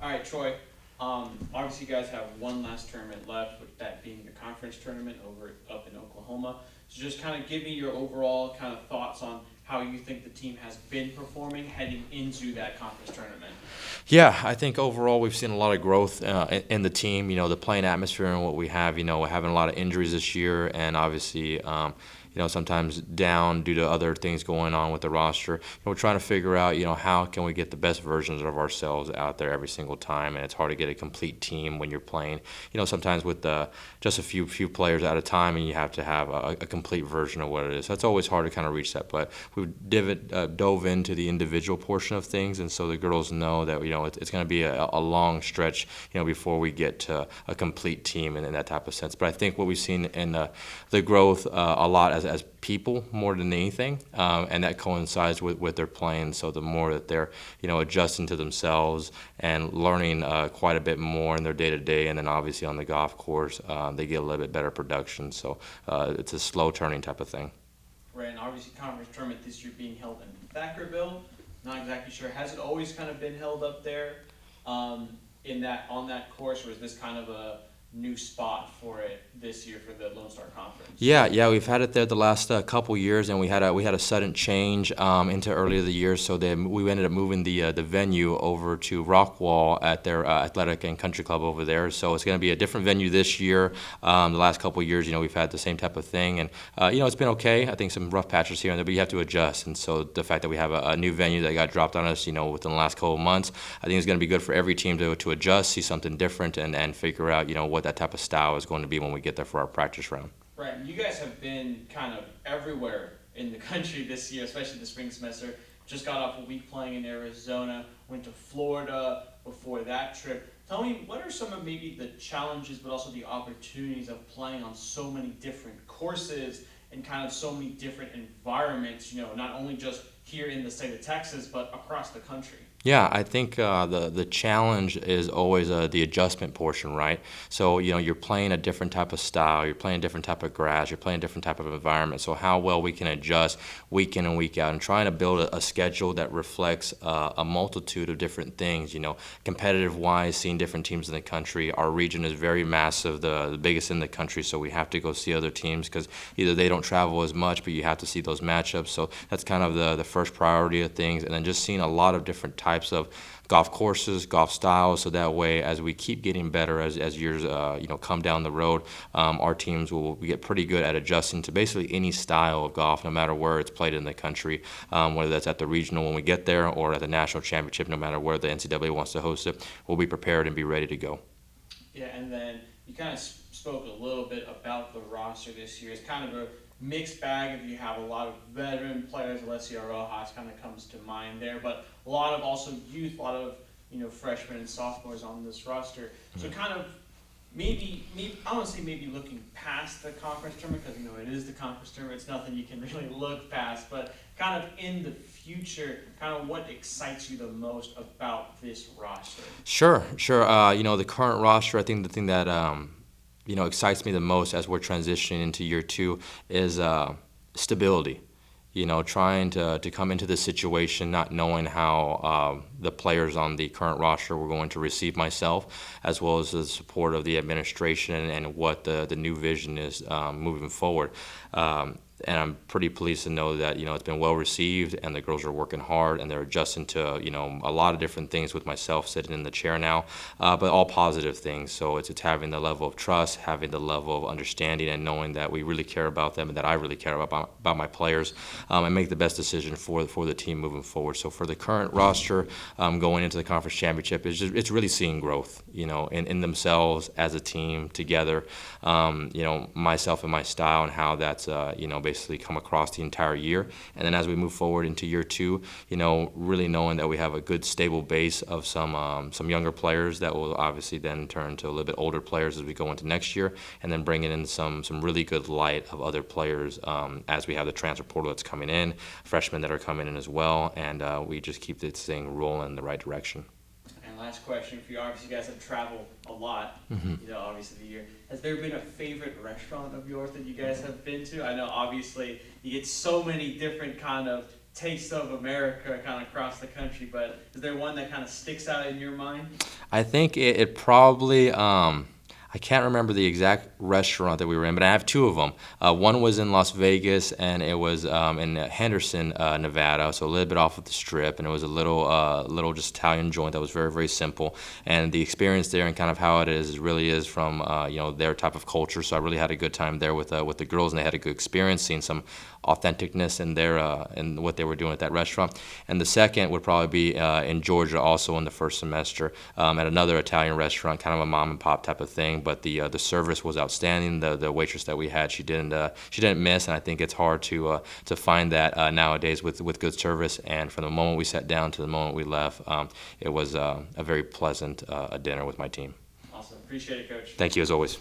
All right, Troy. Obviously, you guys have one last tournament left, with that being the conference tournament over up in Oklahoma. So, just kind of give me your overall kind of thoughts on how you think the team has been performing heading into that conference tournament. Yeah, I think overall we've seen a lot of growth in the team. The playing atmosphere and what we have. We're having a lot of injuries this year, and obviously, sometimes down due to other things going on with the roster. We're trying to figure out, how can we get the best versions of ourselves out there every single time, and it's hard to get a complete team when you're playing. Sometimes with just a few players at a time, and you have to have a complete version of what it is. So it's always hard to kind of reach that, but we've dove into the individual portion of things, and so the girls know that it's going to be a long stretch, before we get to a complete team in that type of sense. But I think what we've seen in the growth a lot as people more than anything, and that coincides with their playing. So the more that they're adjusting to themselves and learning quite a bit more in their day to day, and then obviously on the golf course, they get a little bit better production. So it's a slow turning type of thing. Right, and obviously, conference tournament this year being held in Thackerville. Not exactly sure. Has it always kind of been held up there, on that course, or is this kind of a new spot for it this year for the Lone Star Conference? Yeah, we've had it there the last couple years, and we had a sudden change into earlier the year, so then we ended up moving the venue over to Rockwall at their athletic and country club over there. So it's going to be a different venue this year. The last couple years, we've had the same type of thing, and it's been okay. I think some rough patches here and there, but you have to adjust. And so the fact that we have a new venue that got dropped on us, within the last couple of months, I think it's going to be good for every team to adjust, see something different, and figure out what that type of style is going to be when we get there for our practice round. Right, and you guys have been kind of everywhere in the country this year, especially the spring semester. Just got off a week playing in Arizona, went to Florida before that trip. Tell me, what are some of maybe the challenges, but also the opportunities of playing on so many different courses and kind of so many different environments, not only just here in the state of Texas, but across the country? Yeah, I think the challenge is always the adjustment portion, right? So you're playing a different type of style, you're playing a different type of grass, you're playing a different type of environment. So how well we can adjust week in and week out, and trying to build a schedule that reflects a multitude of different things. Competitive wise, seeing different teams in the country. Our region is very massive, the biggest in the country. So we have to go see other teams because either they don't travel as much, but you have to see those matchups. So that's kind of the first priority of things, and then just seeing a lot of different types of golf courses, golf styles, so that way as we keep getting better as years come down the road, our teams will get pretty good at adjusting to basically any style of golf, no matter where it's played in the country, whether that's at the regional when we get there or at the national championship, no matter where the NCAA wants to host it, we'll be prepared and be ready to go. Yeah, and then you kind of spoke a little bit about the roster this year. It's kind of a mixed bag. If you have a lot of veteran players, Alessio Rojas kind of comes to mind there, but a lot of also youth, a lot of freshmen and sophomores on this roster. So kind of maybe I want to say maybe looking past the conference tournament, because it is the conference tournament. It's nothing you can really look past, but kind of in the future, kind of what excites you the most about this roster? Sure. The current roster, I think the thing that excites me the most as we're transitioning into year two is stability. Trying to come into this situation not knowing how the players on the current roster were going to receive myself, as well as the support of the administration and what the new vision is moving forward. And I'm pretty pleased to know that it's been well received, and the girls are working hard, and they're adjusting to a lot of different things with myself sitting in the chair now, but all positive things. So it's having the level of trust, having the level of understanding, and knowing that we really care about them and that I really care about my players, and make the best decision for the team moving forward. So for the current roster, going into the conference championship, it's really seeing growth, in themselves as a team together, myself and my style, and how that's basically come across the entire year. And then as we move forward into year two, really knowing that we have a good stable base of some younger players that will obviously then turn to a little bit older players as we go into next year, and then bringing in some really good light of other players as we have the transfer portal that's coming in, freshmen that are coming in as well, and we just keep this thing rolling in the right direction. And last question for you. Obviously, you guys have traveled a lot, obviously the year. Has there been a favorite restaurant of yours that you guys have been to? I know, obviously, you get so many different kind of taste of America kind of across the country, but is there one that kind of sticks out in your mind? I think it probably, I can't remember the exact restaurant that we were in, but I have two of them. One was in Las Vegas, and it was in Henderson, Nevada, so a little bit off of the strip, and it was a little just Italian joint that was very, very simple. And the experience there and kind of how it is really is from their type of culture. So I really had a good time there with the girls, and they had a good experience, seeing some authenticness in their in what they were doing at that restaurant. And the second would probably be in Georgia, also in the first semester, at another Italian restaurant, kind of a mom and pop type of thing. But the service was outstanding. The waitress that we had, she didn't miss, and I think it's hard to find that nowadays with good service. And from the moment we sat down to the moment we left, it was a very pleasant dinner with my team. Awesome. Appreciate it, Coach. Thank you as always.